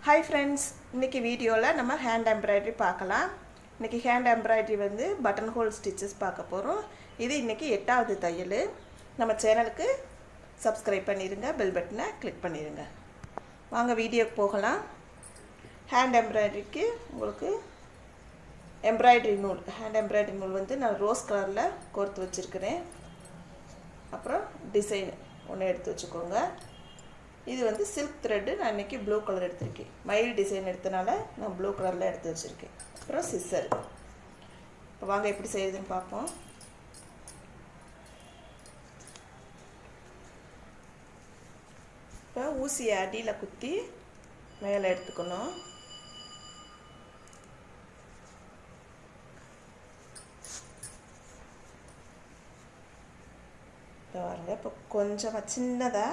Hi friends इनकी video நம்ம hand embroidery பார்க்கலாம். இன்னைக்கு ஹேண்ட் எம்ப்ராய்டரி வந்து பட்டன் ஹோல் ஸ்டிச்சஸ் பார்க்க போறோம். இது இன்னைக்கு 8வது தையல். நம்ம சேனலுக்கு சப்ஸ்கிரைப் பண்ணிருங்க, பெல் பட்டனை கிளிக் பண்ணிருங்க. வாங்க வீடியோக்கு போகலாம். ஹேண்ட் எம்ப்ராய்டரிக்கு உங்களுக்கு எம்ப்ராய்டரி நூல், ஹேண்ட் எம்ப்ராய்டரி நூல் வந்து நான் ரோஸ் கலர்ல கோர்த்து வச்சிருக்கேன். அப்புறம் டிசைன் ஒன்னு எடுத்து வச்சுக்கோங்க. இது வந்து silk thread நான் இன்னைக்கு ப்ளூ கலர் எடுத்துர்க்கேன். மயில் டிசைன் எடுத்தனால நான் ப்ளூ கலர்ல எடுத்து வச்சிருக்கேன். அப்புறம் சிசர். இப்போ வாங்க எப்படி செய்யறதுன்னு பாப்போம். இப்போ ஊசியை அடியில குத்தி மேலே எடுத்துக்கணும். பாருங்க, இப்போ கொஞ்சம் சின்னதா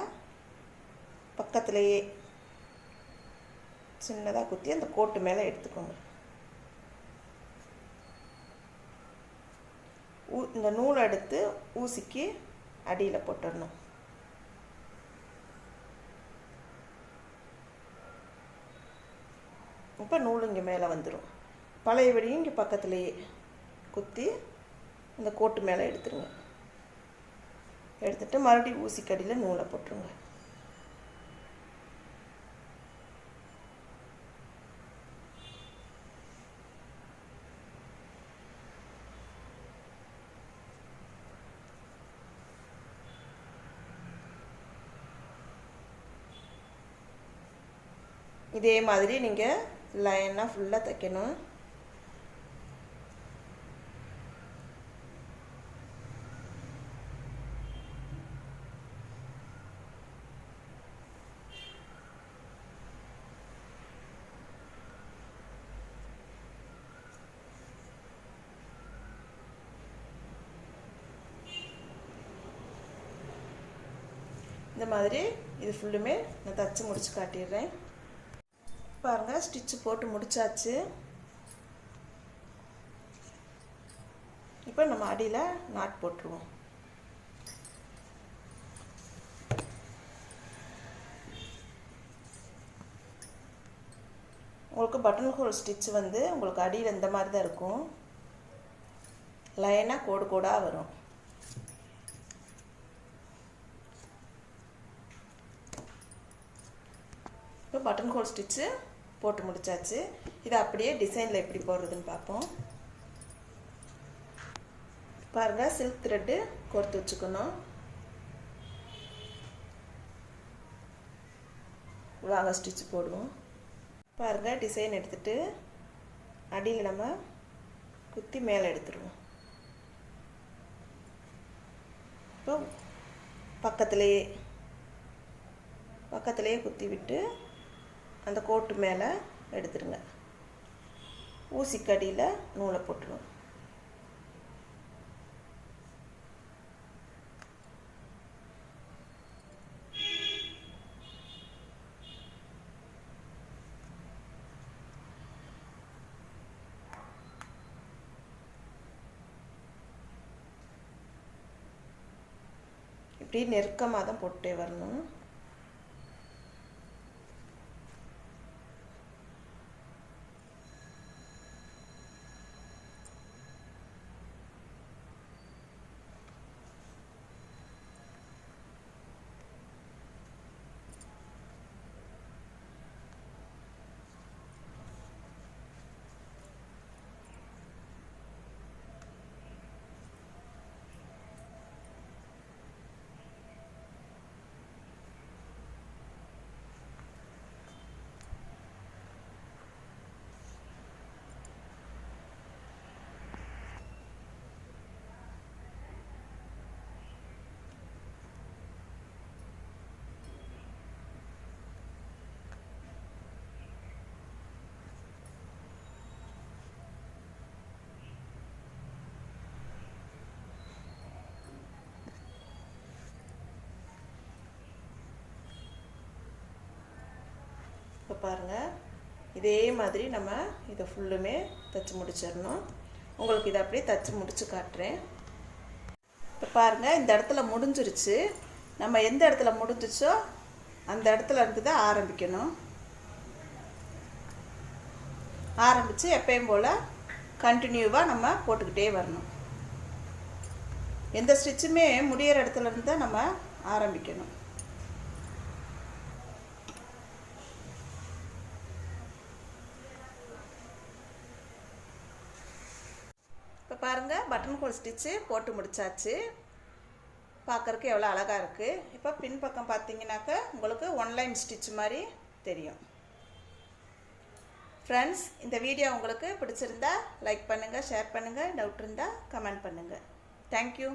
பக்கத்துலயே சின்னதா குத்தி அந்த கோட்டு மேலே எடுத்துக்கோங்க. இந்த நூலை எடுத்து ஊசிக்கு அடியில போட்டுறணும். இப்போ நூல் இங்கே மேலே வந்துடும். பழையபடியும் இங்கே பக்கத்துலயே குத்தி இந்த கோட்டு மேலே எடுத்துருங்க. எடுத்துட்டு மறுபடியும் ஊசிக்கு அடியில நூலை போட்டுருங்க. இதே மாதிரி நீங்க லைனா ஃபுல்லா தைக்கணும். இந்த மாதிரி இது ஃபுல்லுமே நான் தச்சு முடிச்சு காட்டிடுறேன். பாருங்க, ஸ்டிட்ச் போட்டு முடிச்சாச்சு. இப்போ நம்ம அடியில நாட் போட்டுருவோம். உங்களுக்கு பட்டன் ஹோல் ஸ்டிட்ச் வந்து உங்களுக்கு அடியில இந்த மாதிரி தான் இருக்கும். லைனா கோடு கோடா வரும். இப்போ பட்டன் ஹோல் ஸ்டிட்ச் போட்டு முடிச்சாச்சு. இது அப்படியே டிசைன்ல எப்படி போடுறதுன்னு பாப்போம். பாருங்க, silk thread கோர்த்து வச்சுக்கணும். வாங்க ஸ்டிட்ச் போடுவோம். பாருங்க, டிசைன் எடுத்துட்டு அடியில நம்ம குத்தி மேலே எடுத்துருவோம். இப்போ பக்கத்திலேயே குத்தி விட்டு அந்த கோட்டு மேலே எடுத்துருங்க. ஊசிக்கு அடியில நூலை போட்டுருவோம். இப்படி நெருக்கமாக தான் போட்டே வரணும். இப்போ பாருங்க, இதே மாதிரி நம்ம இதை ஃபுல்லுமே தச்சு முடிச்சிடணும். உங்களுக்கு இதை அப்படியே தச்சு முடிச்சு காட்டுறேன். இப்போ பாருங்க, இந்த இடத்துல முடிஞ்சிருச்சு. நம்ம எந்த இடத்துல முடிஞ்சிச்சோ அந்த இடத்துல இருந்து தான் ஆரம்பிக்கணும். ஆரம்பித்து எப்பயும் போல் கண்டினியூவாக நம்ம போட்டுக்கிட்டே வரணும். எந்த ஸ்டிச்சுமே முடியிற இடத்துல இருந்து தான் நம்ம ஆரம்பிக்கணும். இப்போ பாருங்கள், பட்டன் ஹோல் ஸ்டிச்சு போட்டு முடிச்சாச்சு. பார்க்குறக்கு எவ்வளோ அழகாக இருக்குது. இப்போ பின்பக்கம் பார்த்தீங்கன்னாக்கா உங்களுக்கு ஒன்லைன் ஸ்டிச் மாதிரி தெரியும். ஃப்ரெண்ட்ஸ், இந்த வீடியோ உங்களுக்கு பிடிச்சிருந்தா லைக் பண்ணுங்கள், ஷேர் பண்ணுங்கள், டவுட் இருந்தால் கமெண்ட் பண்ணுங்கள். தேங்க்யூ.